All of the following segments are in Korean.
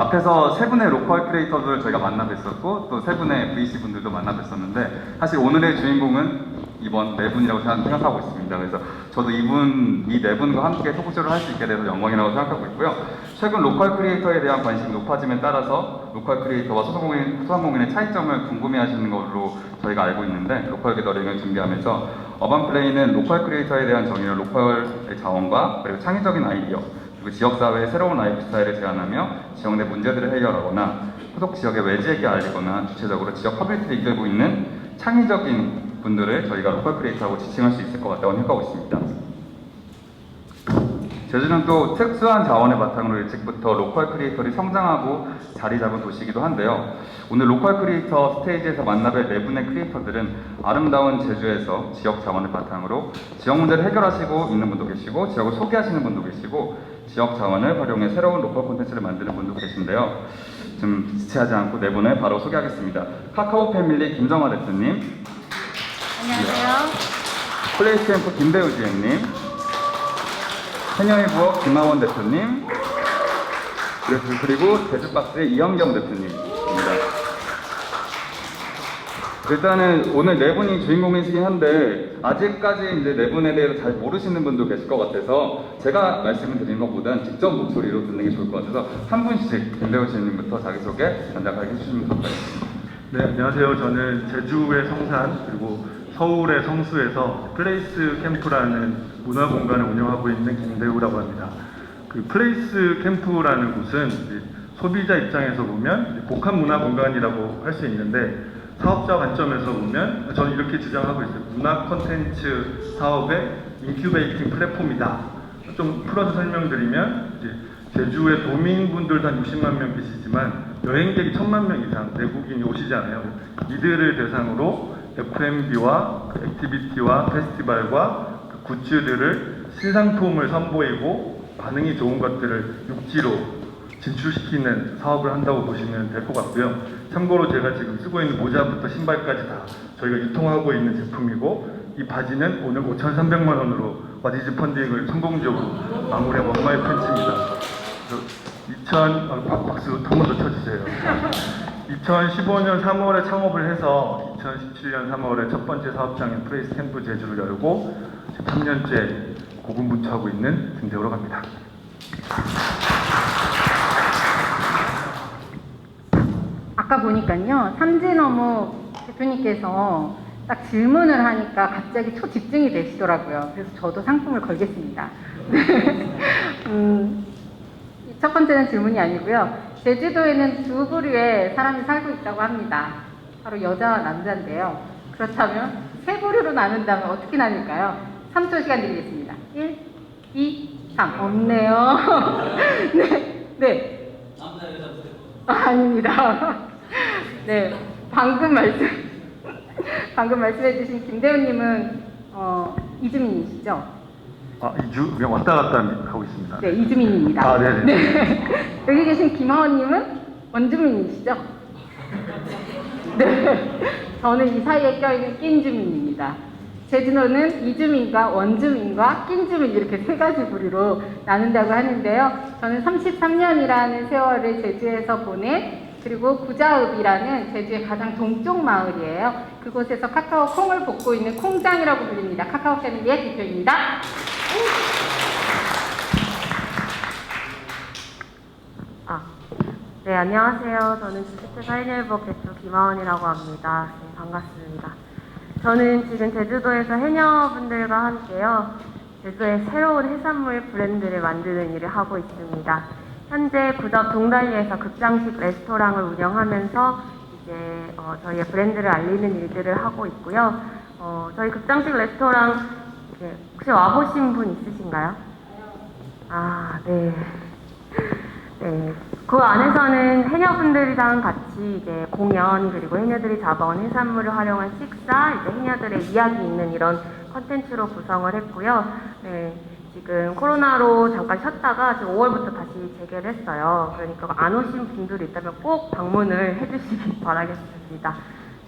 앞에서 세 분의 로컬 크리에이터들 저희가 만나 뵀었고 또 세 분의 VC 분들도 만나 뵀었는데 사실 오늘의 주인공은 이번 네 분이라고 생각하고 있습니다. 그래서 저도 이 네 분과 함께 토크쇼를 할 수 있게 돼서 영광이라고 생각하고 있고요. 최근 로컬 크리에이터에 대한 관심이 높아짐에 따라서 로컬 크리에이터와 소상공인의 차이점을 궁금해하시는 걸로 저희가 알고 있는데 로컬 게더링을 준비하면서 어반플레이는 로컬 크리에이터에 대한 정의를 로컬의 자원과 그리고 창의적인 아이디어 그리고 지역사회의 새로운 라이프 스타일을 제안하며 지역 내 문제들을 해결하거나 소속 지역의 외지에게 알리거나 주체적으로 지역 커뮤니티를 이끌고 있는 창의적인 분들을 저희가 로컬 크리에이터라고 지칭할 수 있을 것 같다고 생각하고 있습니다. 제주는 또 특수한 자원을 바탕으로 일찍부터 로컬 크리에이터들이 성장하고 자리 잡은 도시이기도 한데요. 오늘 로컬 크리에이터 스테이지에서 만나뵐 네 분의 크리에이터들은 아름다운 제주에서 지역 자원을 바탕으로 지역 문제를 해결하시고 있는 분도 계시고 지역을 소개하시는 분도 계시고 지역 자원을 활용해 새로운 로컬 콘텐츠를 만드는 분도 계신데요. 좀 지체하지 않고 네 분을 바로 소개하겠습니다. 카카오 패밀리 김정화 대표님, 안녕하세요. 플레이스 캠프 김배우 주연님, 해녀의 부엌 김하원 대표님, 그리고 제주박스의 이현경 대표님입니다. 일단은 오늘 네 분이 주인공이시긴 한데 아직까지 이제 네 분에 대해서 잘 모르시는 분도 계실 것 같아서 제가 말씀을 드리는 것보다는 직접 목소리로 듣는 게 좋을 것 같아서 한 분씩 김배우 주연님부터 자기소개 간략하게 해주시면 좋겠습니다. 네, 안녕하세요. 저는 제주의 성산 그리고 서울의 성수에서 플레이스 캠프라는 문화 공간을 운영하고 있는 김대우라고 합니다. 그 플레이스 캠프라는 곳은 이제 소비자 입장에서 보면 이제 복합 문화 공간이라고 할 수 있는데 사업자 관점에서 보면 저는 이렇게 주장하고 있어요. 문화 콘텐츠 사업의 인큐베이팅 플랫폼이다. 좀 풀어서 설명드리면 이제 제주의 도민분들도 한 60만 명 계시지만 여행객이 1000만 명 이상 내국인이 오시잖아요. 이들을 대상으로 F&B와 액티비티와 페스티벌과 굿즈들을 신상품을 선보이고 반응이 좋은 것들을 육지로 진출시키는 사업을 한다고 보시면 될 것 같고요. 참고로 제가 지금 쓰고 있는 모자부터 신발까지 다 저희가 유통하고 있는 제품이고 이 바지는 오늘 5,300만 원으로 와디즈 펀딩을 성공적으로 마무리한 원마이 팬츠입니다. 박수 한 번 더 쳐주세요. 2015년 3월에 창업을 해서 2017년 3월에 첫 번째 사업장인 플레이스 캠프 제주를 열고 3년째 고군분투하고 있는 김대우라고 합니다. 아까 보니까요, 삼진어묵 대표님께서 딱 질문을 하니까 갑자기 초집중이 되시더라고요. 그래서 저도 상품을 걸겠습니다. 첫 번째는 질문이 아니고요. 제주도에는 두 부류의 사람이 살고 있다고 합니다. 바로 여자와 남자인데요. 그렇다면 세 부류로 나눈다면 어떻게 나뉠까요? 3초 시간 드리겠습니다. 1, 2, 3. 없네요. 네. 남자, 여자 무슨? 아닙니다. 네. 방금 말씀해주신 김대우님은 이주민이시죠? 그냥 왔다 갔다 하고 있습니다. 네, 이주민입니다. 네네. 네. 여기 계신 김하원님은 원주민이시죠? 네. 저는 이 사이에 껴있는 낀주민입니다. 제주도는 이주민과 원주민과 낀주민 이렇게 세 가지 부류로 나눈다고 하는데요. 저는 33년이라는 세월을 제주에서 보낸 그리고 구자읍이라는 제주의 가장 동쪽 마을이에요. 그곳에서 카카오 콩을 볶고 있는 콩장이라고 불립니다. 카카오 패밀리의 대표입니다. 네, 안녕하세요. 저는 주식회사 해녀일복 대표 김하원이라고 합니다. 네, 반갑습니다. 저는 지금 제주도에서 해녀분들과 함께요, 제주의 새로운 해산물 브랜드를 만드는 일을 하고 있습니다. 현재 구덕 동달리에서 극장식 레스토랑을 운영하면서 이제 저희의 브랜드를 알리는 일들을 하고 있고요. 저희 극장식 레스토랑 혹시 와보신 분 있으신가요? 네. 네. 그 안에서는 해녀분들이랑 같이 이제 공연 그리고 해녀들이 잡아온 해산물을 활용한 식사, 이제 해녀들의 이야기 있는 이런 컨텐츠로 구성을 했고요. 네. 지금 코로나로 잠깐 쉬었다가 지금 5월부터 다시 재개를 했어요. 그러니까 안 오신 분들이 있다면 꼭 방문을 해주시기 바라겠습니다.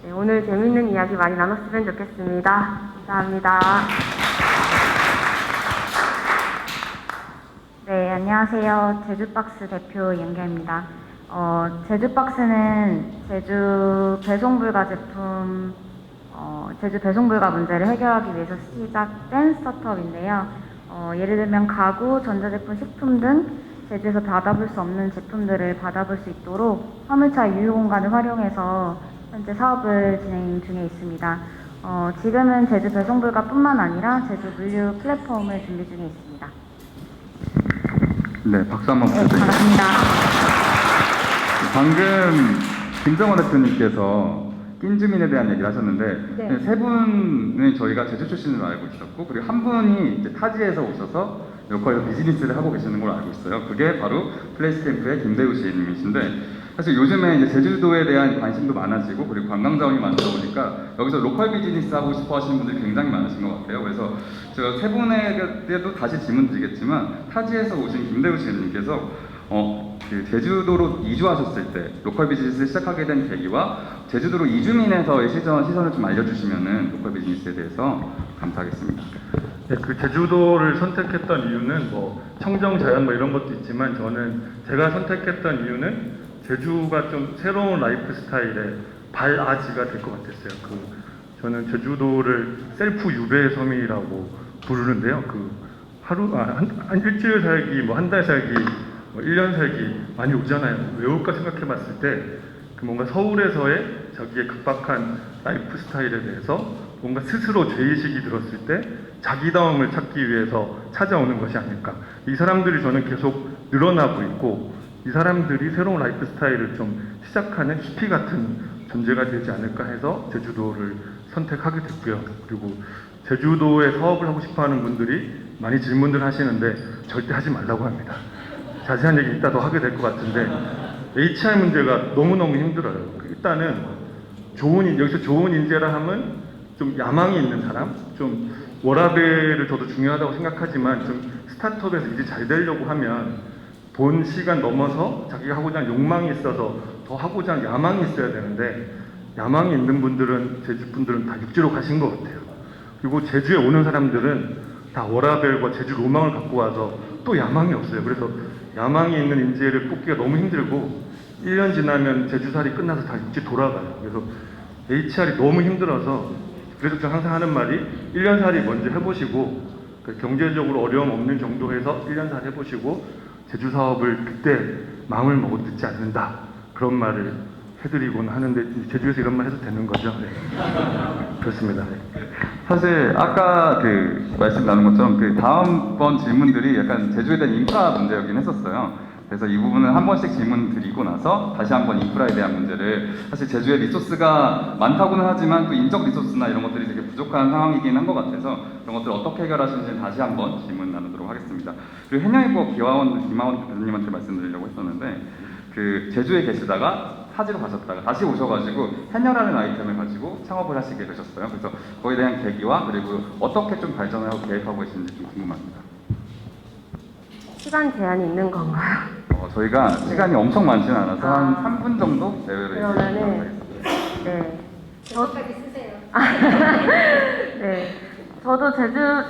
네, 오늘 재밌는 이야기 많이 나눴으면 좋겠습니다. 감사합니다. 네, 안녕하세요. 제주박스 대표 이은경입니다. 제주박스는 제주 배송불가 제품, 제주 배송불가 문제를 해결하기 위해서 시작된 스타트업인데요. 예를 들면 가구, 전자제품, 식품 등 제주에서 받아볼 수 없는 제품들을 받아볼 수 있도록 화물차 유휴공간을 활용해서 현재 사업을 진행 중에 있습니다. 지금은 제주 배송불가뿐만 아니라 제주 물류 플랫폼을 준비 중에 있습니다. 네, 박수 한번 네, 부탁드립니다. 반갑습니다. 방금 김정원 대표님께서 낀주민에 대한 얘기를 하셨는데 네. 세 분은 저희가 제주 출신으로 알고 있었고, 그리고 한 분이 이제 타지에서 오셔서 로컬 비즈니스를 하고 계시는 걸로 알고 있어요. 그게 바로 플레이스 캠프의 김대우 시인님이신데, 사실 요즘에 이제 제주도에 대한 관심도 많아지고 그리고 관광 자원이 많다 보니까 여기서 로컬 비즈니스 하고 싶어 하시는 분들이 굉장히 많으신 것 같아요. 그래서 제가 세 분에게도 다시 질문 드리겠지만, 타지에서 오신 김대우 시인님께서 그 제주도로 이주하셨을 때 로컬 비즈니스를 시작하게 된 계기와 제주도로 이주민에서의 시선을 좀 알려주시면은 로컬 비즈니스에 대해서 감사하겠습니다. 네, 그 제주도를 선택했던 이유는 뭐 청정 자연 뭐 이런 것도 있지만, 저는 제가 선택했던 이유는 제주가 좀 새로운 라이프 스타일의 발아지가 될 것 같았어요. 저는 제주도를 셀프 유배 섬이라고 부르는데요. 한 일주일 살기, 뭐 한 달 살기, 뭐 1년 살기 많이 오잖아요. 왜 올까 생각해 봤을 때, 뭔가 서울에서의 자기의 급박한 라이프 스타일에 대해서 뭔가 스스로 죄의식이 들었을 때 자기다움을 찾기 위해서 찾아오는 것이 아닐까. 이 사람들이 저는 계속 늘어나고 있고, 이 사람들이 새로운 라이프 스타일을 좀 시작하는 히피 같은 존재가 되지 않을까 해서 제주도를 선택하게 됐고요. 그리고 제주도에 사업을 하고 싶어 하는 분들이 많이 질문들 하시는데 절대 하지 말라고 합니다. 자세한 얘기 이따 더 하게 될 것 같은데, HR 문제가 너무너무 힘들어요. 일단은 여기서 좋은 인재라 하면 좀 야망이 있는 사람, 좀 워라밸을 저도 중요하다고 생각하지만, 좀 스타트업에서 이제 잘 되려고 하면 본 시간 넘어서 자기가 하고자 하는 욕망이 있어서 더 하고자 하는 야망이 있어야 되는데, 야망이 있는 분들은, 제주 분들은 다 육지로 가신 것 같아요. 그리고 제주에 오는 사람들은 다 워라밸과 제주 로망을 갖고 와서 또 야망이 없어요. 그래서 야망이 있는 인재를 뽑기가 너무 힘들고, 1년 지나면 제주살이 끝나서 다 육지 돌아가요. 그래서 HR이 너무 힘들어서, 그래서 저는 항상 하는 말이 1년살이 먼저 해보시고, 경제적으로 어려움 없는 정도 해서 1년살이 해보시고 제주 사업을 그때 마음을 먹어도 늦지 않는다, 그런 말을 해드리곤 하는데, 제주에서 이런 말 해도 되는 거죠? 네. 그렇습니다. 네. 사실 아까 그 말씀 나눈 것처럼 그 다음번 질문들이 약간 제주에 대한 인프라 문제였긴 했었어요. 그래서 이 부분은 한 번씩 질문 드리고 나서 다시 한번 인프라에 대한 문제를, 사실 제주에 리소스가 많다고는 하지만 또 인적 리소스나 이런 것들이 되게 부족한 상황이긴 한 것 같아서 그런 것들을 어떻게 해결하시는지 다시 한번 질문 나누도록 하겠습니다. 그리고 해녀이버 김하원 대표님한테 말씀드리려고 했었는데, 그 제주에 계시다가 타지로 가셨다가 다시 오셔가지고 해녀라는 아이템을 가지고 창업을 하시게 되셨어요. 그래서 거기에 대한 계기와 그리고 어떻게 좀 발전을 하고 계획하고 계시는지 좀 궁금합니다. 시간 제한이 있는 건가요? 저희가 시간이 엄청 많지는 않아서 한 3분 정도 내외로 그러면은, 네. 저까지 쓰세요. 네.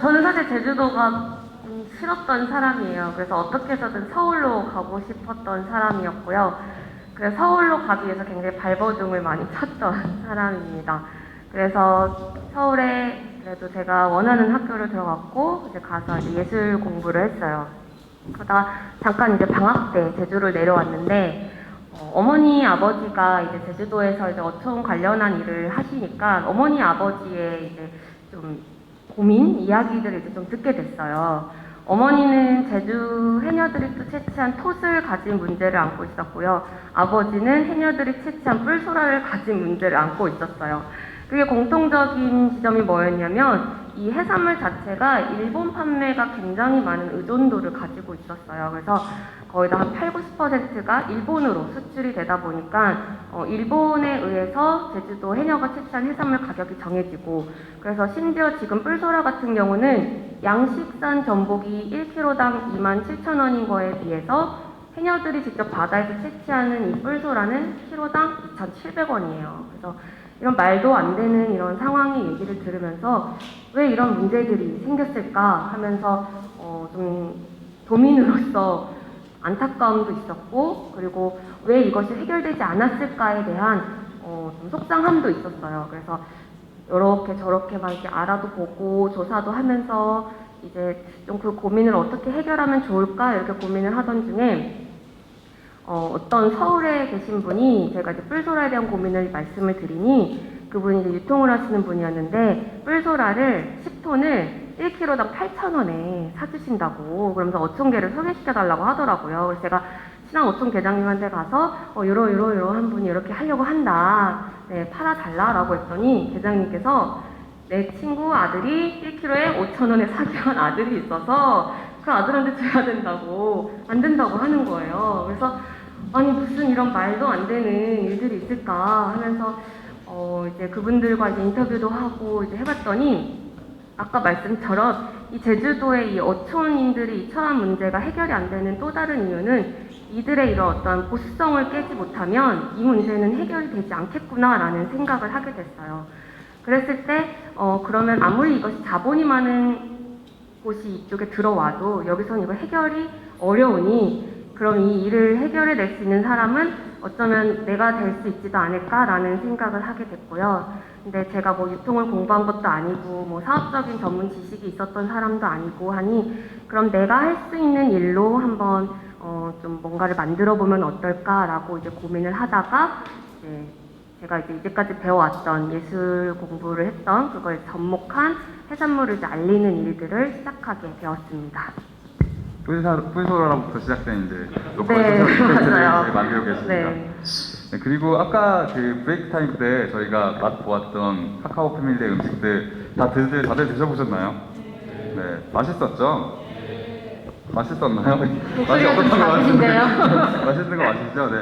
저는 사실 제주도가 좀 싫었던 사람이에요. 그래서 어떻게 해서든 서울로 가고 싶었던 사람이었고요. 그래서 서울로 가기 위해서 굉장히 발버둥을 많이 쳤던 사람입니다. 그래서 서울에 그래도 제가 원하는 학교를 들어갔고, 이제 가서 이제 예술 공부를 했어요. 그러다가 잠깐 이제 방학 때 제주를 내려왔는데, 어머니 아버지가 이제 제주도에서 이제 어촌 관련한 일을 하시니까 어머니 아버지의 이제 좀 고민 이야기들을 이제 좀 듣게 됐어요. 어머니는 제주 해녀들이 또 채취한 톳을 가진 문제를 안고 있었고요. 아버지는 해녀들이 채취한 뿔소라를 가진 문제를 안고 있었어요. 그게 공통적인 지점이 뭐였냐면, 이 해산물 자체가 일본 판매가 굉장히 많은 의존도를 가지고 있었어요. 그래서 거의 다 한 80~90%가 일본으로 수출이 되다 보니까 일본에 의해서 제주도 해녀가 채취한 해산물 가격이 정해지고, 그래서 심지어 지금 뿔소라 같은 경우는 양식산 전복이 1kg당 27,000원인 거에 비해서 해녀들이 직접 바다에서 채취하는 이 뿔소라는 kg당 2,700원이에요. 그래서 이런 말도 안 되는 이런 상황의 얘기를 들으면서 왜 이런 문제들이 생겼을까 하면서 좀 도민으로서 안타까움도 있었고, 그리고 왜 이것이 해결되지 않았을까에 대한 좀 속상함도 있었어요. 그래서 이렇게 저렇게 막 이렇게 알아도 보고 조사도 하면서 이제 좀 그 고민을 어떻게 해결하면 좋을까 이렇게 고민을 하던 중에 어떤 서울에 계신 분이 제가 이제 뿔소라에 대한 고민을 말씀을 드리니 그분이 이제 유통을 하시는 분이었는데 뿔소라를 10톤을 1kg당 8,000원에 사주신다고 그러면서 어촌계를 소개시켜달라고 하더라고요. 그래서 제가 친한 어촌 계장님한테 가서 이러한 분이 이렇게 하려고 한다. 네, 팔아달라라고 했더니 계장님께서 내 친구 아들이 1kg에 5,000원에 사기한 아들이 있어서 그 아들한테 줘야 된다고 안 된다고 하는 거예요. 그래서 아니 무슨 이런 말도 안 되는 일들이 있을까 하면서 이제 그분들과 이제 인터뷰도 하고 이제 해봤더니 아까 말씀처럼 이 제주도의 이 어촌인들이 이처한 문제가 해결이 안 되는 또 다른 이유는 이들의 이런 어떤 보수성을 깨지 못하면 이 문제는 해결이 되지 않겠구나라는 생각을 하게 됐어요. 그랬을 때 그러면 아무리 이것이 자본이 많은 곳이 이쪽에 들어와도 여기서는 이거 해결이 어려우니 그럼 이 일을 해결해 낼 수 있는 사람은 어쩌면 내가 될 수 있지도 않을까라는 생각을 하게 됐고요. 근데 제가 뭐 유통을 공부한 것도 아니고 뭐 사업적인 전문 지식이 있었던 사람도 아니고 하니 그럼 내가 할 수 있는 일로 한번 좀 뭔가를 만들어 보면 어떨까라고 이제 고민을 하다가 이제 제가 이제까지 배워왔던 예술 공부를 했던 그거에 접목한 해산물을 이제 알리는 일들을 시작하게 되었습니다. 뿔소라로부터 시작된 이제 로컬 네, 소셜 이벤트를 맞아요. 이제 만들고 계십니다. 네. 네, 그리고 아까 그 브레이크 타임 때 저희가 맛보았던 카카오 패밀리의 음식들 다들 드셔보셨나요? 네, 맛있었죠? 맛있었나요? 맛이 목소리가 좀 어떻던 거 작으신데요? 같은데 맛있는 거 맞으시죠? 네.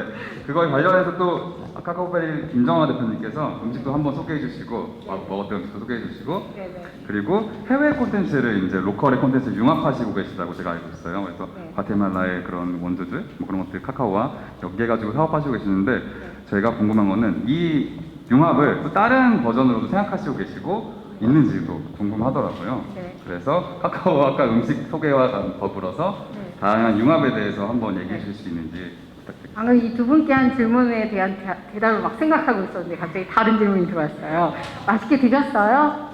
그거에 관련해서 또 카카오페리 김정화 대표님께서 음식도 한번 소개해 주시고 먹었던 음식도 소개해 주시고 네네. 그리고 해외 콘텐츠를 이제 로컬의 콘텐츠를 융합하시고 계시다고 제가 알고 있어요. 그래서 네. 과테말라의 그런 원두들 뭐 그런 것들 카카오와 연계해가지고 사업하시고 계시는데 저희가 궁금한 거는 이 융합을 또 다른 버전으로도 생각하시고 계시고 있는지도 궁금하더라고요. 네. 그래서 카카오와 아까 음식 소개와 더불어서 네. 다양한 융합에 대해서 한번 얘기해 주실 수 있는지 부탁드립니다. 방금 이 두 분께 한 질문에 대한 대답을 막 생각하고 있었는데 갑자기 다른 질문이 들어왔어요. 맛있게 드셨어요?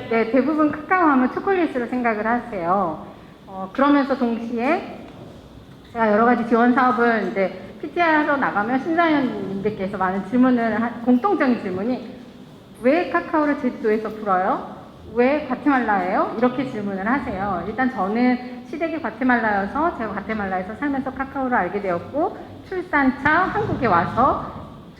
네, 대부분 카카오 하면 초콜릿으로 생각을 하세요. 그러면서 동시에 제가 여러 가지 지원 사업을 이제 PTI 하러 나가면 심사위원님들께서 많은 질문을 공통적인 질문이 왜 카카오를 제주도에서 풀어요? 왜 과테말라예요? 이렇게 질문을 하세요. 일단 저는 시댁이 과테말라여서 제가 과테말라에서 살면서 카카오를 알게 되었고 출산차 한국에 와서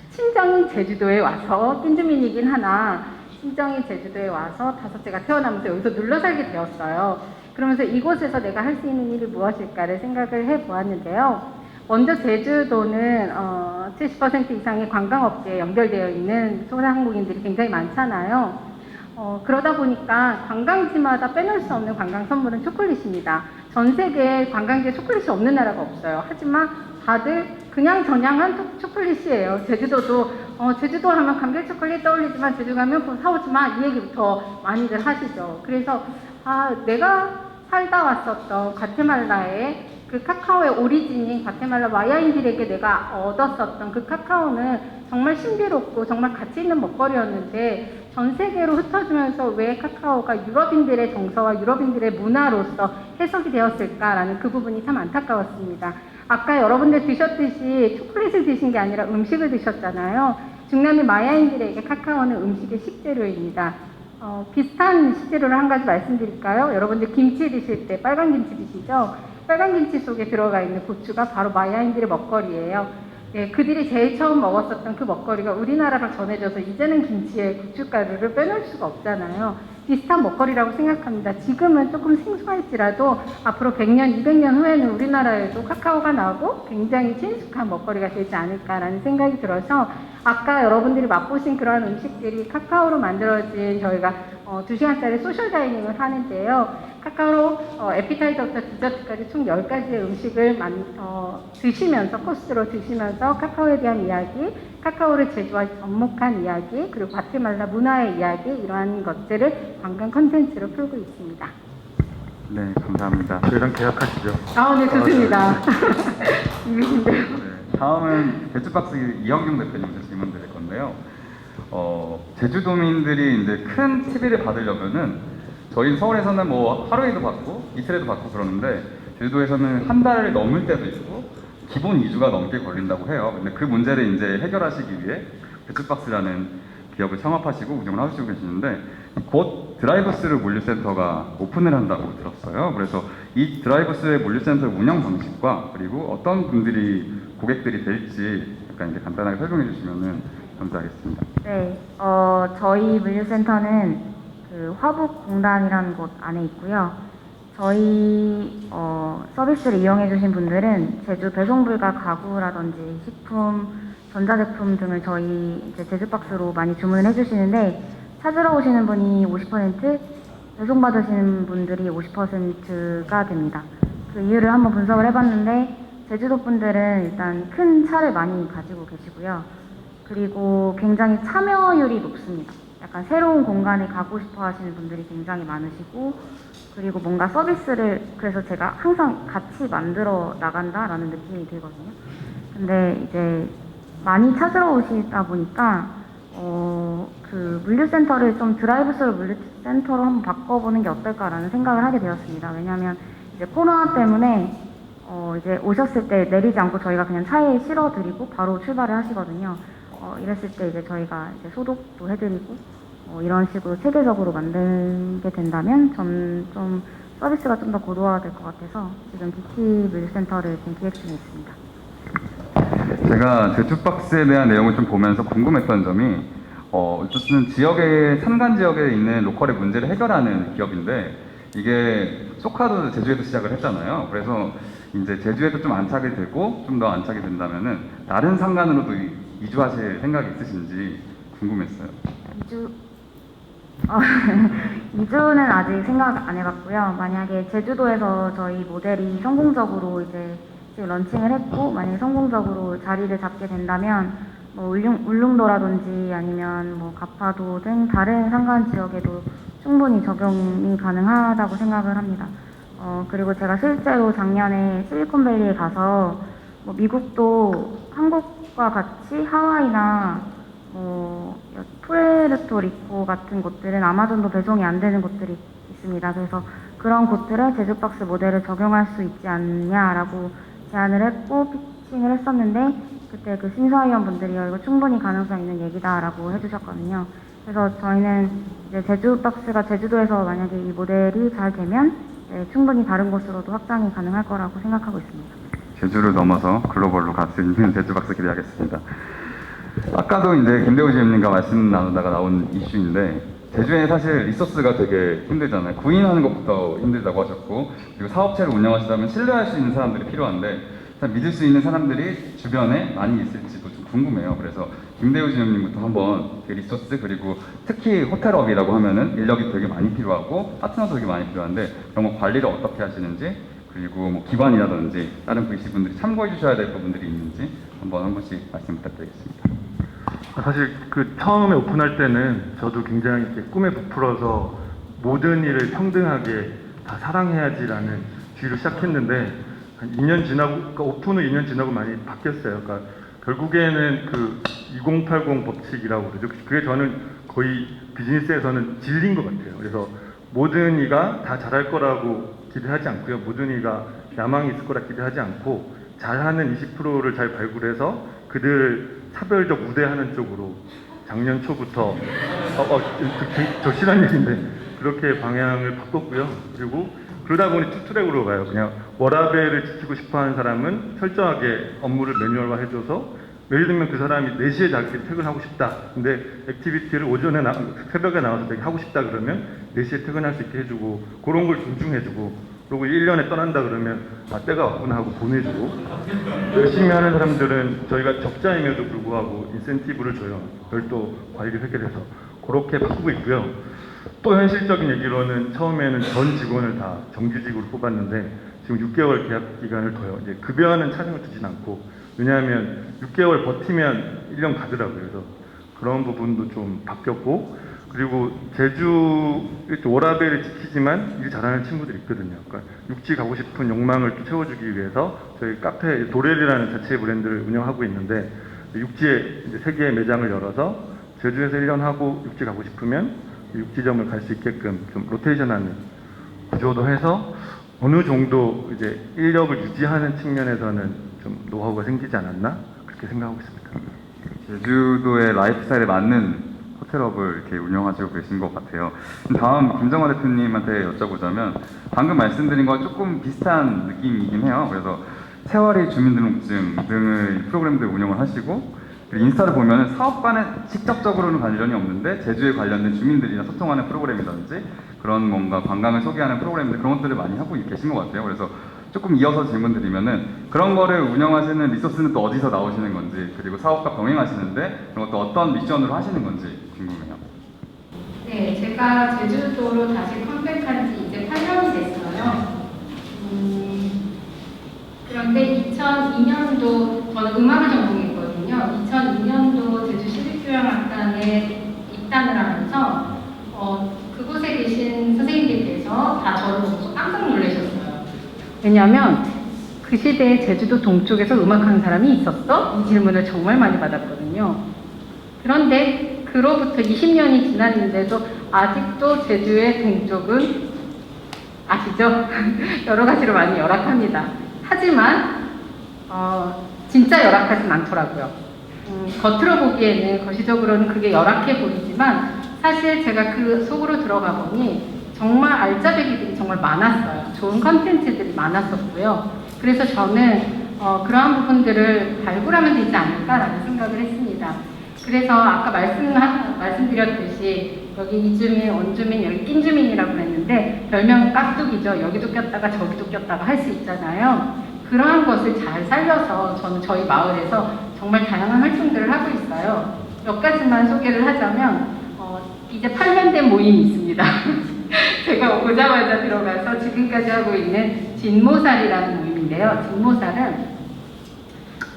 친정인 제주도에 와서 낀주민이긴 하나 친정인 제주도에 와서 다섯째가 태어나면서 여기서 눌러 살게 되었어요. 그러면서 이곳에서 내가 할 수 있는 일이 무엇일까를 생각을 해보았는데요. 먼저 제주도는 70% 이상의 관광업계에 연결되어 있는 소상공인들이 굉장히 많잖아요. 그러다 보니까 관광지마다 빼놓을 수 없는 관광 선물은 초콜릿입니다. 전 세계에 관광지에 초콜릿이 없는 나라가 없어요. 하지만 다들 그냥 전향한 초콜릿이에요. 제주도도 제주도 하면 감귤 초콜릿 떠올리지만 제주 가면 그거 사오지 마 이 얘기부터 많이들 하시죠. 그래서 내가 살다 왔었던 과테말라의 그 카카오의 오리진인 과테말라 마야인들에게 내가 얻었었던 그 카카오는 정말 신비롭고 정말 가치 있는 먹거리였는데 전 세계로 흩어지면서 왜 카카오가 유럽인들의 정서와 유럽인들의 문화로서 해석이 되었을까라는 그 부분이 참 안타까웠습니다. 아까 여러분들 드셨듯이 초콜릿을 드신 게 아니라 음식을 드셨잖아요. 중남미 마야인들에게 카카오는 음식의 식재료입니다. 비슷한 식재료를 한 가지 말씀드릴까요? 여러분들 김치 드실 때 빨간 김치 드시죠? 빨간 김치 속에 들어가 있는 고추가 바로 마야인들의 먹거리예요. 네, 그들이 제일 처음 먹었었던 그 먹거리가 우리나라로 전해져서 이제는 김치에 고춧가루를 빼놓을 수가 없잖아요. 비슷한 먹거리라고 생각합니다. 지금은 조금 생소할지라도 앞으로 100년, 200년 후에는 우리나라에도 카카오가 나오고 굉장히 친숙한 먹거리가 되지 않을까라는 생각이 들어서 아까 여러분들이 맛보신 그런 음식들이 카카오로 만들어진 저희가 2시간짜리 소셜 다이닝을 하는데요. 카카오로 에피타이저부터 디저트까지 총 10가지의 음식을 드시면서 코스로 드시면서 카카오에 대한 이야기, 카카오를 제주와 접목한 이야기, 그리고 과테말라 문화의 이야기 이러한 것들을 관광 콘텐츠로 풀고 있습니다. 네, 감사합니다. 저희랑 계약하시죠. 네, 좋습니다. 이민인데요. 네, 다음은 제주박스 이영경 대표님께 질문 드릴 건데요. 제주도민들이 이제 큰 TV를 받으려면은 저희 서울에서는 뭐 하루에도 받고 이틀에도 받고 그러는데 제주도에서는 한 달을 넘을 때도 있고 기본 2주가 넘게 걸린다고 해요. 근데 그 문제를 이제 해결하시기 위해 제주박스라는 기업을 창업하시고 운영을 하시고 계시는데 곧 드라이브스루 물류센터가 오픈을 한다고 들었어요. 그래서 이 드라이브스루의 물류센터 운영 방식과 그리고 어떤 분들이 고객들이 될지 약간 이제 간단하게 설명해 주시면은 감사하겠습니다. 네, 저희 물류센터는 그 화북공단이라는 곳 안에 있고요. 저희 서비스를 이용해 주신 분들은 제주 배송불가 가구라든지 식품, 전자제품 등을 저희 이제 제주박스로 많이 주문을 해주시는데 찾으러 오시는 분이 50%, 배송받으시는 분들이 50%가 됩니다. 그 이유를 한번 분석을 해봤는데 제주도 분들은 일단 큰 차를 많이 가지고 계시고요. 그리고 굉장히 참여율이 높습니다. 약간 새로운 공간에 가고 싶어 하시는 분들이 굉장히 많으시고 그리고 뭔가 서비스를 그래서 제가 항상 같이 만들어 나간다라는 느낌이 들거든요. 근데 이제 많이 찾으러 오시다 보니까 그 물류센터를 좀 드라이브스루 물류센터로 한번 바꿔보는 게 어떨까라는 생각을 하게 되었습니다. 왜냐하면 이제 코로나 때문에 이제 오셨을 때 내리지 않고 저희가 그냥 차에 실어드리고 바로 출발을 하시거든요. 이랬을 때 이제 저희가 이제 소독도 해드리고 이런 식으로 체계적으로 만들게 된다면 좀 서비스가 좀 더 고도화될 것 같아서 지금 BT 물류센터를 지금 기획 중에 있습니다. 제가 제주박스에 대한 내용을 좀 보면서 궁금했던 점이 어쨌든 지역의 산간 지역에 있는 로컬의 문제를 해결하는 기업인데 이게 소카도 제주에서 시작을 했잖아요. 그래서 이제 제주에도 좀 안착이 되고 좀 더 안착이 된다면은 다른 산간으로도 이주하실 생각이 있으신지 궁금했어요. 이주는 아직 생각 안 해봤고요. 만약에 제주도에서 저희 모델이 성공적으로 이제 지금 런칭을 했고 만약에 성공적으로 자리를 잡게 된다면 뭐 울릉도라든지 아니면 뭐 가파도 등 다른 산간 지역에도 충분히 적용이 가능하다고 생각을 합니다. 그리고 제가 실제로 작년에 실리콘밸리에 가서 뭐 미국도 한국과 같이 하와이나 푸에르토리코 같은 곳들은 아마존도 배송이 안 되는 곳들이 있습니다. 그래서 그런 곳들에 제주박스 모델을 적용할 수 있지 않냐라고 제안을 했고 피칭을 했었는데 그때 그 심사위원분들이 이거 충분히 가능성 있는 얘기다라고 해주셨거든요. 그래서 저희는 이제 제주박스가 제주도에서 만약에 이 모델이 잘 되면 충분히 다른 곳으로도 확장이 가능할 거라고 생각하고 있습니다. 제주를 넘어서 글로벌로 갈 수 있는 제주박스 기대하겠습니다. 아까도 이제 김대우 지회님과 말씀 나누다가 나온 이슈인데 제주에 사실 리소스가 되게 힘들잖아요. 구인하는 것부터 힘들다고 하셨고 그리고 사업체를 운영하시다면 신뢰할 수 있는 사람들이 필요한데 믿을 수 있는 사람들이 주변에 많이 있을지도 좀 궁금해요. 그래서 김대우 지회님부터 한번 그 리소스 그리고 특히 호텔업이라고 하면은 인력이 되게 많이 필요하고 파트너도 되게 많이 필요한데 그런 거 관리를 어떻게 하시는지 그리고 뭐 기반이라든지 다른 VC분들이 참고해 주셔야 될 부분들이 있는지 한 번씩 말씀 부탁드리겠습니다. 사실 그 처음에 오픈할 때는 저도 굉장히 이렇게 꿈에 부풀어서 모든 일을 평등하게 다 사랑해야지라는 주의로 시작했는데 한 2년 지나고 그러니까 오픈 후 2년 지나고 많이 바뀌었어요. 그러니까 결국에는 그 2080 법칙이라고 그러죠. 그게 저는 거의 비즈니스에서는 진리인 것 같아요. 그래서 모든 이가 다 잘할 거라고 기대하지 않고요. 모든 이가 야망이 있을 거라 기대하지 않고 잘하는 20%를 잘 발굴해서 그들 차별적 우대하는 쪽으로 작년 초부터 저 싫은 얘기인데 그렇게 방향을 바꿨고요. 그리고 그러다 보니 투트랙으로 가요. 그냥 워라밸을 지키고 싶어하는 사람은 철저하게 업무를 매뉴얼화 해줘서 예를 들면 그 사람이 4시에 자기 퇴근하고 싶다. 근데 액티비티를 오전에 새벽에 나와서 되게 하고 싶다 그러면 4시에 퇴근할 수 있게 해주고 그런 걸 존중해주고 그리고 1년에 떠난다 그러면 때가 왔구나 하고 보내주고 열심히 하는 사람들은 저희가 적자임에도 불구하고 인센티브를 줘요. 별도 관리 회계해서 그렇게 바꾸고 있고요. 또 현실적인 얘기로는 처음에는 전 직원을 다 정규직으로 뽑았는데 지금 6개월 계약 기간을 둬요. 이제 급여하는 차등을 두진 않고 왜냐하면 6개월 버티면 1년 가더라고요. 그래서 그런 부분도 좀 바뀌었고 그리고 제주 이렇게 워라밸을 지키지만 일 잘하는 친구들이 있거든요. 그러니까 육지 가고 싶은 욕망을 또 채워주기 위해서 저희 카페 도렐이라는 자체 브랜드를 운영하고 있는데 육지에 이제 3개의 매장을 열어서 제주에서 1년 하고 육지 가고 싶으면 육지점을 갈 수 있게끔 좀 로테이션하는 구조도 해서 어느 정도 이제 인력을 유지하는 측면에서는 좀 노하우가 생기지 않았나 그렇게 생각하고 있습니다. 제주도의 라이프 스타일에 맞는 호텔업을 이렇게 운영하시고 계신 것 같아요. 다음 김정화 대표님한테 여쭤보자면 방금 말씀드린 거와 조금 비슷한 느낌이긴 해요. 그래서 세월이 주민등록증 등의 프로그램들 운영을 하시고 그리고 인스타를 보면 사업과는 직접적으로는 관련이 없는데 제주에 관련된 주민들이나 소통하는 프로그램이라든지 그런 뭔가 관광을 소개하는 프로그램들 그런 것들을 많이 하고 계신 것 같아요. 그래서 조금 이어서 질문 드리면은 그런 거를 운영하시는 리소스는 또 어디서 나오시는 건지 그리고 사업과 병행하시는데 그런 것도 어떤 미션으로 하시는 건지 궁금해요. 네, 제가 제주도로 다시 컴백한 지 이제 8년이 됐어요. 그런데 2002년도, 저는 음악을 전공했거든요. 2002년도 제주 시립교향악단에 입단을 하면서 그곳에 계신 선생님들께서 다 저를 보고 깜짝 놀라셨어요. 왜냐하면 그 시대에 제주도 동쪽에서 음악하는 사람이 있었어? 이 질문을 정말 많이 받았거든요. 그런데 그로부터 20년이 지났는데도 아직도 제주의 동쪽은 아시죠? 여러 가지로 많이 열악합니다. 하지만 진짜 열악하진 않더라고요. 겉으로 보기에는 거시적으로는 그게 열악해 보이지만 사실 제가 그 속으로 들어가 보니 정말 알짜배기들이 정말 많았어요. 좋은 컨텐츠들이 많았었고요. 그래서 저는 그러한 부분들을 발굴하면 되지 않을까라는 생각을 했습니다. 그래서 아까 말씀드렸듯이 여기 이주민, 원주민, 여기 낀주민이라고 했는데 별명은 깍두기죠. 여기도 꼈다가 저기도 꼈다가 할 수 있잖아요. 그러한 것을 잘 살려서 저는 저희 마을에서 정말 다양한 활동들을 하고 있어요. 몇 가지만 소개를 하자면 이제 8년 된 모임이 있습니다. 제가 오자마자 들어가서 지금까지 하고 있는 진모살이라는 모임인데요. 진모살은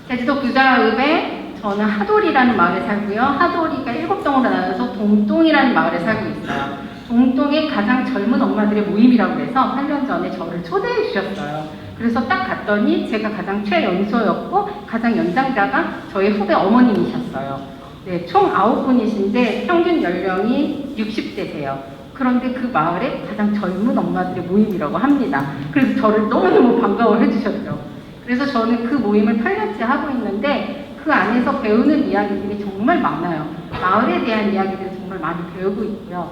제주도 구자읍에 저는 하돌이라는 마을에 살고요. 하돌이가 7동으로 나눠서 동동이라는 마을에 살고 있어요. 동동의 가장 젊은 엄마들의 모임이라고 해서 8년 전에 저를 초대해 주셨어요. 그래서 딱 갔더니 제가 가장 최연소였고 가장 연장자가 저희 후배 어머님이셨어요. 네, 총 9분이신데 평균 연령이 60대세요. 그런데 그 마을에 가장 젊은 엄마들의 모임이라고 합니다. 그래서 저를 너무너무 반가워해 주셨죠. 그래서 저는 그 모임을 8년째 하고 있는데 그 안에서 배우는 이야기들이 정말 많아요. 마을에 대한 이야기들을 정말 많이 배우고 있고요.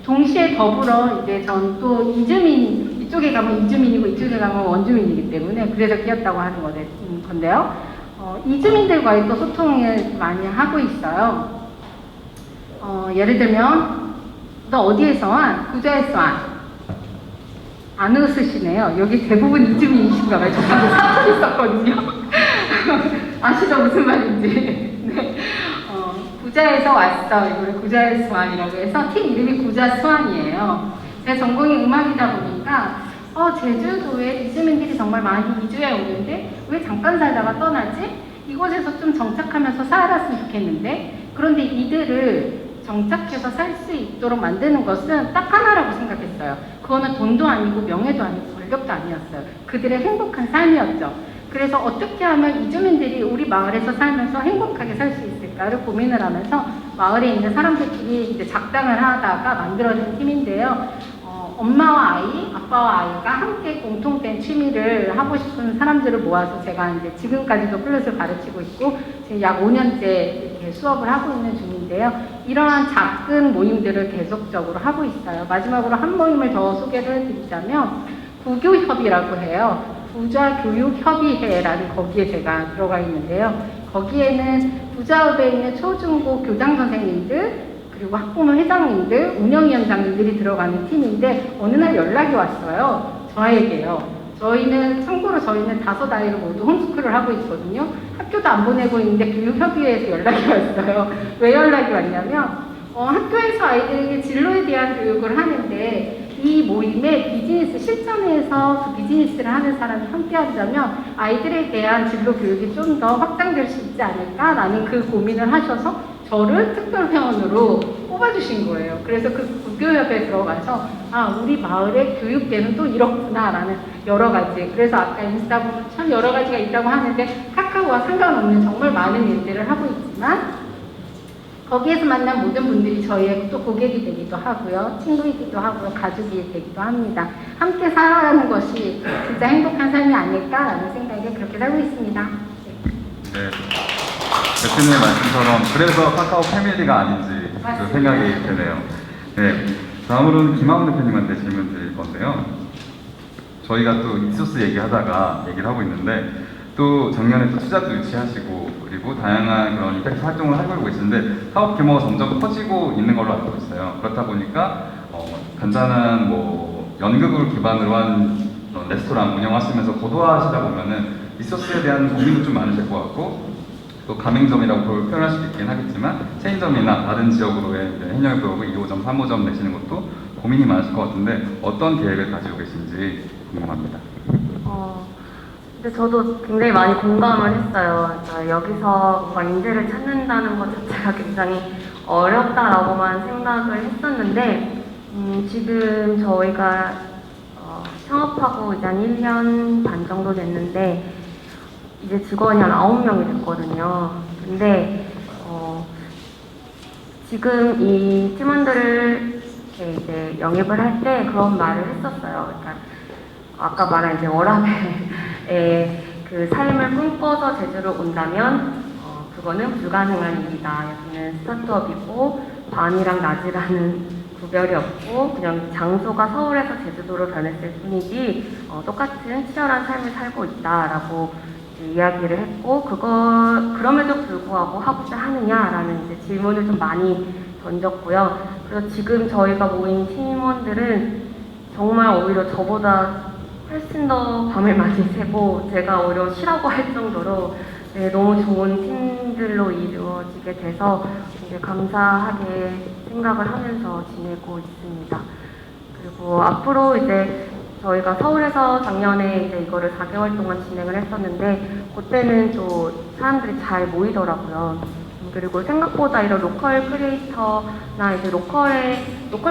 동시에 더불어 이제 전 또 이주민, 이쪽에 가면 이주민이고 이쪽에 가면 원주민이기 때문에 그래서 끼었다고 하는 건데요. 이주민들과의 또 소통을 많이 하고 있어요. 예를 들면 너 어디에서 와? 구자에서 와. 안 웃으시네요. 여기 대부분 이주민이신가 봐요. 저 방금 사투리 썼거든요. 아시죠? 무슨 말인지. 네. 구자에서 왔어. 이걸 구자수완이라고 해서 팀 이름이 구자수완이에요. 제 전공이 음악이다 보니까 제주도에 이주민들이 정말 많이 이주해 오는데 왜 잠깐 살다가 떠나지? 이곳에서 좀 정착하면서 살았으면 좋겠는데 그런데 이들을 정착해서 살 수 있도록 만드는 것은 딱 하나라고 생각했어요. 그거는 돈도 아니고 명예도 아니고 권력도 아니었어요. 그들의 행복한 삶이었죠. 그래서 어떻게 하면 이주민들이 우리 마을에서 살면서 행복하게 살 수 있을까를 고민을 하면서 마을에 있는 사람들끼리 이제 작당을 하다가 만들어진 팀인데요. 엄마와 아이, 아빠와 아이가 함께 공통된 취미를 하고 싶은 사람들을 모아서 제가 이제 지금까지도 플룻을 가르치고 있고 지금 약 5년째 이렇게 수업을 하고 있는 중인데요. 이러한 작은 모임들을 계속적으로 하고 있어요. 마지막으로 한 모임을 더 소개를 해드리자면 구교협이라고 해요. 부자교육협의회라는 거기에 제가 들어가 있는데요. 거기에는 부자읍에 있는 초중고 교장 선생님들 그리고 학부모 회장님들, 운영위원장님들이 들어가는 팀인데 어느 날 연락이 왔어요. 저에게요. 참고로 저희는 5 아이를 모두 홈스쿨을 하고 있거든요. 학교도 안 보내고 있는데 교육협의회에서 연락이 왔어요. 왜 연락이 왔냐면 학교에서 아이들에게 진로에 대한 교육을 하는데 이 모임에 비즈니스 실전에서 그 비즈니스를 하는 사람이 함께 한다면 아이들에 대한 진로 교육이 좀 더 확장될 수 있지 않을까라는 그 고민을 하셔서 저를 특별회원으로 뽑아주신 거예요. 그래서 그 구교협에 들어가서 아 우리 마을의 교육계는 또 이렇구나라는 여러 가지. 그래서 아까 인스타 보면 참 여러 가지가 있다고 하는데 카카오와 상관없는 정말 많은 일들을 하고 있지만 거기에서 만난 모든 분들이 저희의 또 고객이 되기도 하고요. 친구이기도 하고요. 가족이 되기도 합니다. 함께 살아가는 것이 진짜 행복한 삶이 아닐까라는 생각에 그렇게 살고 있습니다. 네. 대표님의 말씀처럼 그래서 카카오 패밀리가 아닌지 그 맞습니다. 생각이 드네요. 네. 다음으로는 김하훈 대표님한테 질문 드릴 건데요. 저희가 또 이소스 얘기하다가 얘기를 하고 있는데 또 작년에 또 투자도 유치하시고 그리고 다양한 그런 이펙트 활동을 하고 계시는데 사업 규모가 점점 커지고 있는 걸로 알고 있어요. 그렇다 보니까 간단한 뭐 연극을 기반으로 한 레스토랑 운영하시면서 고도화하시다 보면은 이소스에 대한 고민도 좀 많으실 것 같고 또 가맹점이라고 그걸 표현할 수도 있긴 하겠지만 체인점이나 다른 지역으로의 해녀 교육을 2호점, 3호점 내시는 것도 고민이 많으실 것 같은데 어떤 계획을 가지고 계신지 궁금합니다. 근데 저도 굉장히 많이 공감을 했어요. 그러니까 여기서 뭔가 인재를 찾는다는 것 자체가 굉장히 어렵다라고만 생각을 했었는데 지금 저희가 창업하고 이제 한 1년 반 정도 됐는데 이제 직원이 한 9명이 됐거든요. 근데 지금 이 팀원들을 이렇게 이제 영입을 할 때 그런 말을 했었어요. 그러니까 아까 말한 이제 워라벨의 그 삶을 꿈꿔서 제주로 온다면 그거는 불가능한 일이다. 여기는 스타트업이고 밤이랑 낮이라는 구별이 없고 그냥 장소가 서울에서 제주도로 변했을 뿐이지 똑같은 치열한 삶을 살고 있다라고 이야기를 했고 그럼에도 불구하고 하고자 하느냐라는 이제 질문을 좀 많이 던졌고요. 그래서 지금 저희가 모인 팀원들은 정말 오히려 저보다 훨씬 더 밤을 많이 새고 제가 오히려 쉬라고 할 정도로 너무 좋은 팀들로 이루어지게 돼서 되게 감사하게 생각을 하면서 지내고 있습니다. 그리고 앞으로 이제 저희가 서울에서 작년에 이제 이거를 4개월 동안 진행을 했었는데 그때는 또 사람들이 잘 모이더라고요. 그리고 생각보다 이런 로컬 크리에이터나 이제 로컬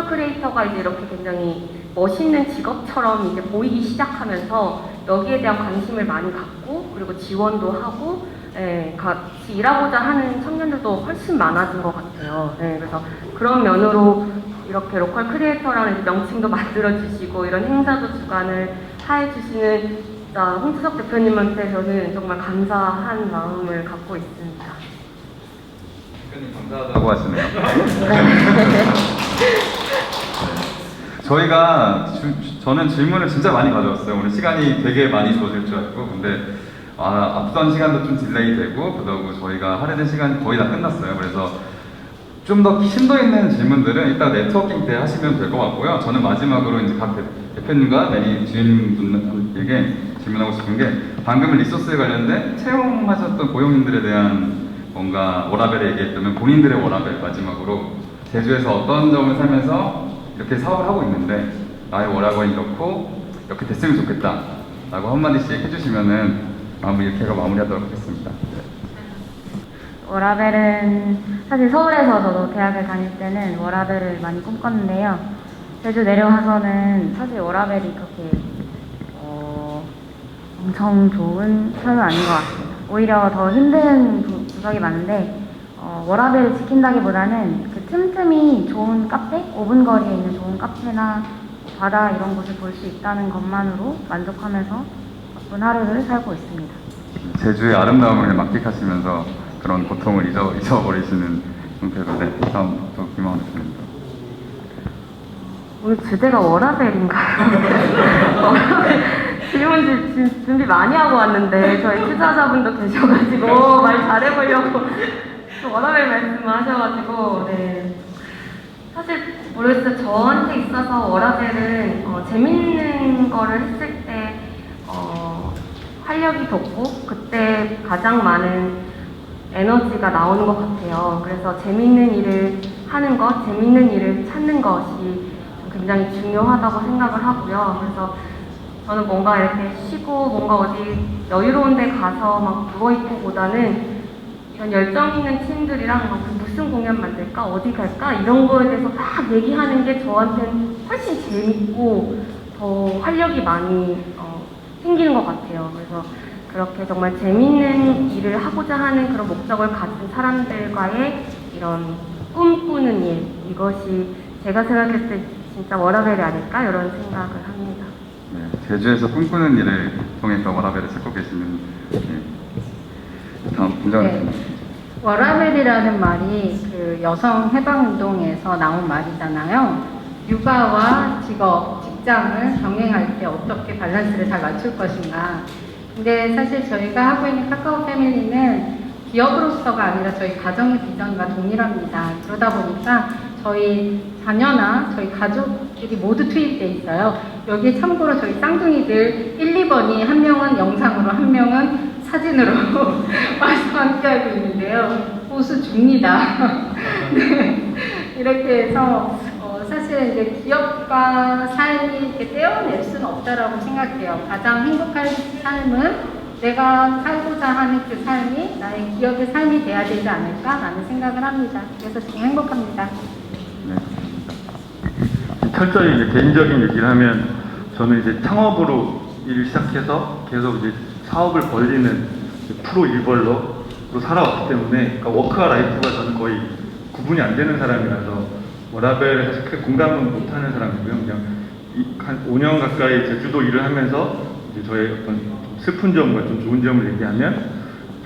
크리에이터가 이제 이렇게 굉장히 멋있는 직업처럼 이제 보이기 시작하면서 여기에 대한 관심을 많이 갖고 그리고 지원도 하고 같이 일하고자 하는 청년들도 훨씬 많아진 것 같아요. 그래서 그런 면으로 이렇게 로컬 크리에이터라는 명칭도 만들어주시고 이런 행사도 주관을 해주시는 홍주석 대표님한테 저는 정말 감사한 마음을 갖고 있습니다. 대표님 감사하다고 하시네요. 저는 질문을 진짜 많이 가져왔어요. 오늘 시간이 되게 많이 주어질 줄 알고 근데 앞선 시간도 좀 딜레이 되고 그러고 저희가 할애된 시간이 거의 다 끝났어요. 그래서 좀 더 심도 있는 질문들은 이따 네트워킹 때 하시면 될 것 같고요. 저는 마지막으로 이제 각 대표님과 매니 주인분들에게 질문하고 싶은 게 방금 리소스에 관련된 채용하셨던 고용인들에 대한 뭔가 워라벨에 얘기했다면 본인들의 워라벨 마지막으로 제주에서 어떤 점을 살면서 이렇게 사업을 하고 있는데 나의 워라벨이 이렇고 이렇게 됐으면 좋겠다 라고 한마디씩 해주시면은 이렇게 마무리하도록 하겠습니다. 워라벨은 사실 서울에서 저도 대학을 다닐 때는 워라벨을 많이 꿈꿨는데요. 제주 내려와서는 사실 워라벨이 그렇게 엄청 좋은 삶은 아닌 것 같습니다. 오히려 더 힘든 구석이 많은데 워라벨을 지킨다기보다는 그 틈틈이 좋은 카페, 5분 거리에 있는 좋은 카페나 바다 이런 곳을 볼 수 있다는 것만으로 만족하면서 바쁜 하루를 살고 있습니다. 제주의 아름다움을 만끽하시면서 그런 고통을 잊어버리시는 형태로 다음 또 김하훈 대표님입니다. 오늘 주제가 워라벨인가요? 질문 준비 많이 하고 왔는데 저희 투자자분도 계셔가지고 말 잘해보려고 워라벨 말씀하셔가지고 사실 모르겠어요. 저한테 있어서 워라벨은 재밌는 거를 했을 때 활력이 돋고 그때 가장 많은 에너지가 나오는 것 같아요. 그래서 재밌는 일을 하는 것, 재밌는 일을 찾는 것이 굉장히 중요하다고 생각을 하고요. 그래서 저는 뭔가 이렇게 쉬고 뭔가 어디 여유로운 데 가서 막 누워있고보다는 이런 열정 있는 팀들이랑 막 무슨 공연 만들까, 어디 갈까 이런 거에 대해서 막 얘기하는 게 저한테는 훨씬 재밌고 더 활력이 많이 생기는 것 같아요. 그래서 그렇게 정말 재밌는 일을 하고자 하는 그런 목적을 가진 사람들과의 이런 꿈꾸는 일, 이것이 제가 생각했을 때 진짜 워라벨이 아닐까 이런 생각을 합니다. 네, 제주에서 꿈꾸는 일을 통해서 워라벨을 찾고 계시는 다음 분장님. 네. 워라벨이라는 말이 그 여성 해방 운동에서 나온 말이잖아요. 육아와 직업, 직장을 병행할 때 어떻게 밸런스를 잘 맞출 것인가. 근데 사실 저희가 하고 있는 카카오 패밀리는 기업으로서가 아니라 저희 가정의 비전과 동일합니다. 그러다 보니까 저희 자녀나 저희 가족들이 모두 투입돼 있어요. 여기 참고로 저희 쌍둥이들 1, 2번이 한 명은 영상으로, 한 명은 사진으로 와서 함께하고 있는데요. 보수 줍니다. 네. 이렇게 해서 사실 이제 기업과 삶이 이렇게 떼어낼 수는 없다라고 생각해요. 가장 행복한 삶은 내가 살고자 하는 그 삶이 나의 기업의 삶이 돼야 되지 않을까라는 생각을 합니다. 그래서 지금 행복합니다. 네. 철저히 이제 개인적인 얘기를 하면 저는 이제 창업으로 일을 시작해서 계속 이제 사업을 벌리는 프로 일벌로 살아왔기 때문에 그러니까 워크와 라이프가 저는 거의 구분이 안 되는 사람이라서 워라벨에 사실 크게 공감은 못하는 사람이고요. 그냥 한 5년 가까이 제주도 일을 하면서 이제 저의 어떤 좀 슬픈 점과 좀 좋은 점을 얘기하면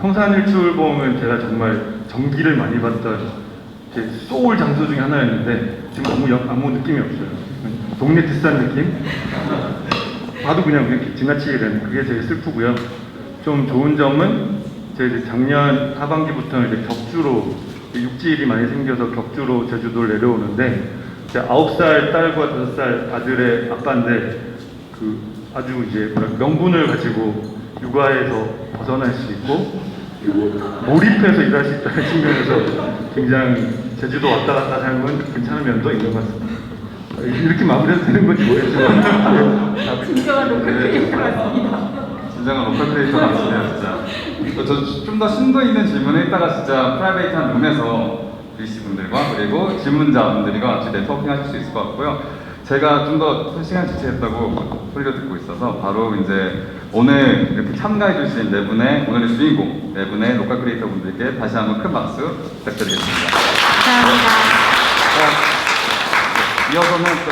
평산일출봉은 제가 정말 전기를 많이 받던 제 소울 장소 중에 하나였는데 지금 아무 느낌이 없어요. 동네 뒷산 느낌? 봐도 그냥 이렇게 지나치게 되는 그게 제일 슬프고요. 좀 좋은 점은 제가 이제 작년 하반기부터 이제 격주로 육지일이 많이 생겨서 격주로 제주도를 내려오는데 제가 9살 딸과 5살 아들의 아빠인데 그 아주 이제 명분을 가지고 육아에서 벗어날 수 있고 그리고 몰입해서 일할 수 있다는 측면에서 굉장히 제주도 왔다 갔다 삶은 괜찮은 면도 있는 것 같습니다. 이렇게 마무리해도 되는 건지 모르겠지만 진정한 로컬 크리에이터 같습니다. 진정한 로컬 크리에이터 같으네요, 진짜. 저 좀 더 심도 있는 질문을 이따가 진짜 프라이베이트한 룸에서 VC 분들과 그리고 질문자분들과 같이 네트워킹 하실 수 있을 것 같고요. 제가 좀 더 시간 지체했다고 소리를 듣고 있어서 바로 이제 오늘 이렇게 참가해 주신 네 분의 오늘의 주인공, 네 분의 로컬 크리에이터 분들께 다시 한번 큰 박수 부탁드리겠습니다. 감사합니다. 이어서는 또